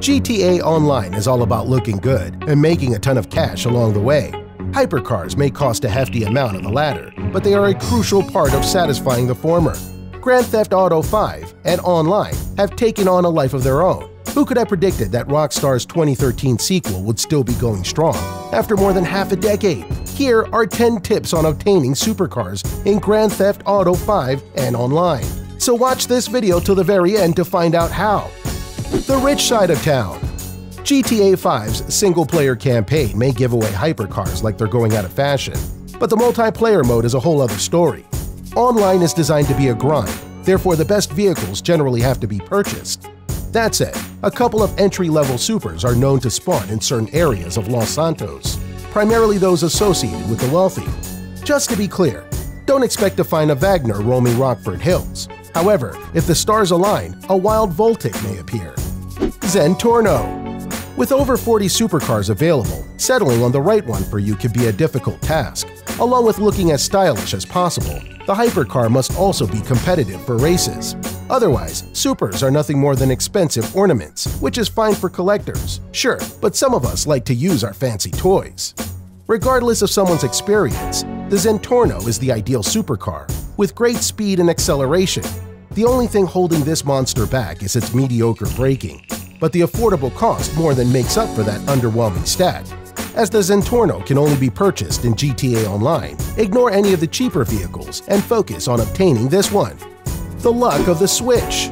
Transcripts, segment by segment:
GTA Online is all about looking good and making a ton of cash along the way. Hypercars may cost a hefty amount on the latter, but they are a crucial part of satisfying the former. Grand Theft Auto 5 and Online have taken on a life of their own. Who could have predicted that Rockstar's 2013 sequel would still be going strong after more than half a decade? Here are 10 tips on obtaining supercars in Grand Theft Auto 5 and Online. So watch this video till the very end to find out how. The rich side of town. GTA 5's single-player campaign may give away hypercars like they're going out of fashion, but the multiplayer mode is a whole other story. Online is designed to be a grind, therefore the best vehicles generally have to be purchased. That said, a couple of entry-level supers are known to spawn in certain areas of Los Santos, primarily those associated with the wealthy. Just to be clear, don't expect to find a Wagner roaming Rockford Hills. However, if the stars align, a wild Voltic may appear. ZENTORNO. With over 40 supercars available, settling on the right one for you can be a difficult task. Along with looking as stylish as possible, the hypercar must also be competitive for races. Otherwise, supers are nothing more than expensive ornaments, which is fine for collectors, sure, but some of us like to use our fancy toys. Regardless of someone's experience, the ZENTORNO is the ideal supercar, with great speed and acceleration. The only thing holding this monster back is its mediocre braking, but the affordable cost more than makes up for that underwhelming stat. As the ZENTORNO can only be purchased in GTA Online, ignore any of the cheaper vehicles and focus on obtaining this one. The luck of the switch.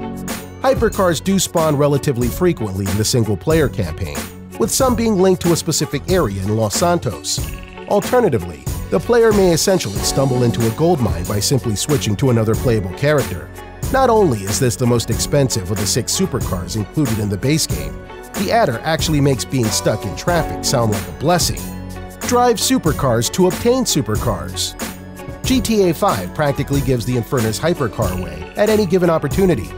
Hypercars do spawn relatively frequently in the single-player campaign, with some being linked to a specific area in Los Santos. Alternatively, the player may essentially stumble into a goldmine by simply switching to another playable character. Not only is this the most expensive of the 6 supercars included in the base game, the adder actually makes being stuck in traffic sound like a blessing. Drive supercars to obtain supercars. GTA 5 practically gives the Infernus hypercar away at any given opportunity.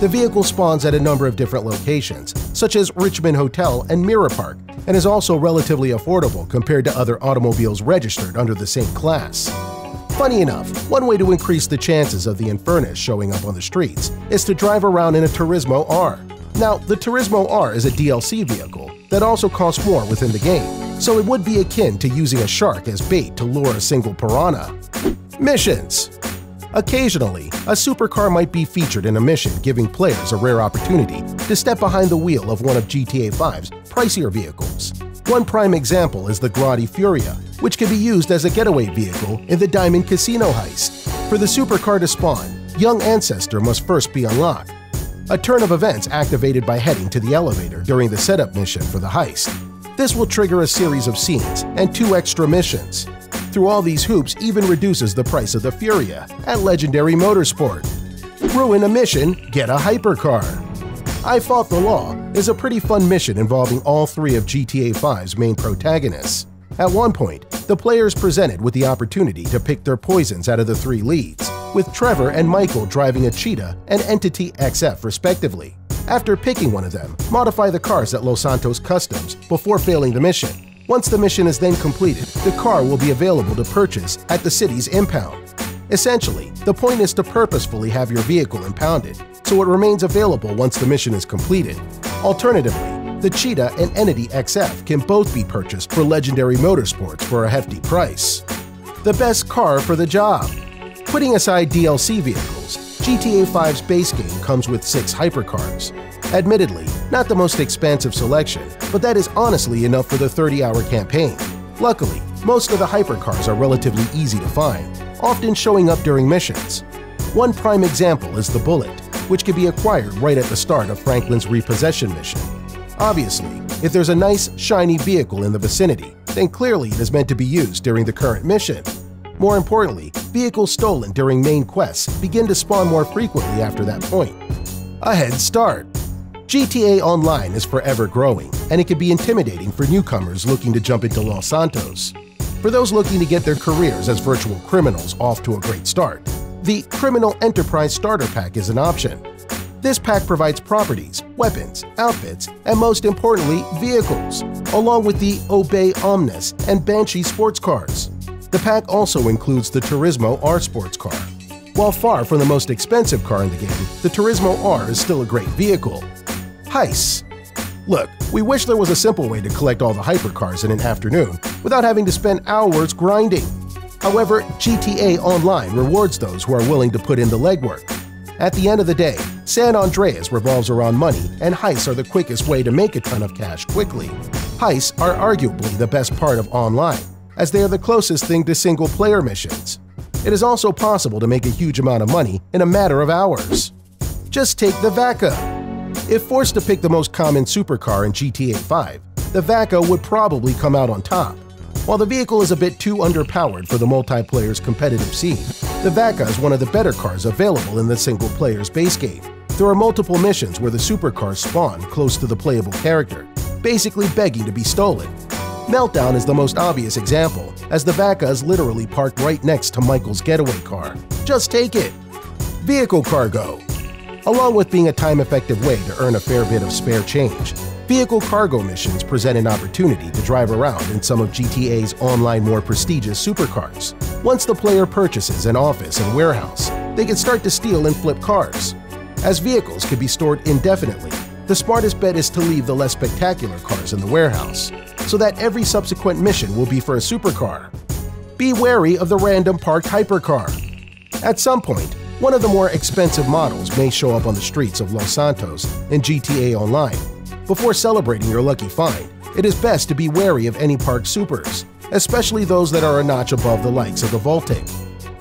The vehicle spawns at a number of different locations, such as Richmond Hotel and Mirror Park, and is also relatively affordable compared to other automobiles registered under the same class. Funny enough, one way to increase the chances of the Infernus showing up on the streets is to drive around in a Turismo R. Now, the Turismo R is a DLC vehicle that also costs more within the game, so it would be akin to using a shark as bait to lure a single piranha. Missions. Occasionally, a supercar might be featured in a mission, giving players a rare opportunity to step behind the wheel of one of GTA 5's pricier vehicles. One prime example is the Grotti Furia, which can be used as a getaway vehicle in the Diamond Casino heist. For the supercar to spawn, Young Ancestor must first be unlocked, a turn of events activated by heading to the elevator during the setup mission for the heist. This will trigger a series of scenes and 2 extra missions. Through all these hoops even reduces the price of the Furia at Legendary Motorsport. Ruin a mission, get a hypercar. I Fought the Law is a pretty fun mission involving all 3 of GTA 5's main protagonists. At one point, the player is presented with the opportunity to pick their poisons out of the 3 leads, with Trevor and Michael driving a Cheetah and Entity XF respectively. After picking one of them, modify the cars at Los Santos Customs before failing the mission. Once the mission is then completed, the car will be available to purchase at the city's impound. Essentially, the point is to purposefully have your vehicle impounded, so it remains available once the mission is completed. Alternatively, the Cheetah and Entity XF can both be purchased for Legendary Motorsports for a hefty price. The best car for the job. Putting aside DLC vehicles, GTA 5's base game comes with 6 hypercars. Admittedly, not the most expansive selection, but that is honestly enough for the 30-hour campaign. Luckily, most of the hypercars are relatively easy to find, often showing up during missions. One prime example is the Bullet, which can be acquired right at the start of Franklin's repossession mission. Obviously, if there's a nice, shiny vehicle in the vicinity, then clearly it is meant to be used during the current mission. More importantly, vehicles stolen during main quests begin to spawn more frequently after that point. A head start. GTA Online is forever growing, and it can be intimidating for newcomers looking to jump into Los Santos. For those looking to get their careers as virtual criminals off to a great start, the Criminal Enterprise Starter Pack is an option. This pack provides properties, weapons, outfits, and most importantly, vehicles, along with the Obey Omnis and Banshee sports cars. The pack also includes the Turismo R sports car. While far from the most expensive car in the game, the Turismo R is still a great vehicle. HEISTS. Look, we wish there was a simple way to collect all the hypercars in an afternoon without having to spend hours grinding. However, GTA Online rewards those who are willing to put in the legwork. At the end of the day, San Andreas revolves around money, and heists are the quickest way to make a ton of cash quickly. Heists are arguably the best part of online, as they are the closest thing to single-player missions. It is also possible to make a huge amount of money in a matter of hours. Just take the VACCA. If forced to pick the most common supercar in GTA 5, the VACCA would probably come out on top. While the vehicle is a bit too underpowered for the multiplayer's competitive scene, the VACCA is one of the better cars available in the single-player's base game. There are multiple missions where the supercars spawn close to the playable character, basically begging to be stolen. Meltdown is the most obvious example, as the VACCA is literally parked right next to Michael's getaway car. Just take it! Vehicle cargo. Along with being a time-effective way to earn a fair bit of spare change, vehicle cargo missions present an opportunity to drive around in some of GTA's online more prestigious supercars. Once the player purchases an office and warehouse, they can start to steal and flip cars. As vehicles can be stored indefinitely, the smartest bet is to leave the less spectacular cars in the warehouse, so that every subsequent mission will be for a supercar. Be wary of the random parked hypercar. At some point, one of the more expensive models may show up on the streets of Los Santos in GTA Online. Before celebrating your lucky find, it is best to be wary of any parked supers, especially those that are a notch above the likes of the Voltic.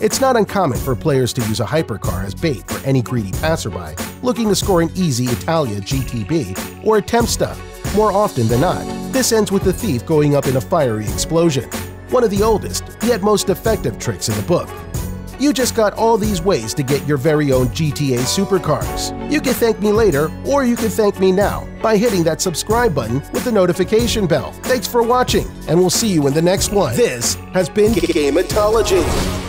It's not uncommon for players to use a hypercar as bait for any greedy passerby looking to score an easy Italia GTB or a Tempesta. More often than not, this ends with the thief going up in a fiery explosion, one of the oldest, yet most effective tricks in the book. You just got all these ways to get your very own GTA supercars. You can thank me later, or you can thank me now by hitting that subscribe button with the notification bell. Thanks for watching, and we'll see you in the next one. This has been Gameatology.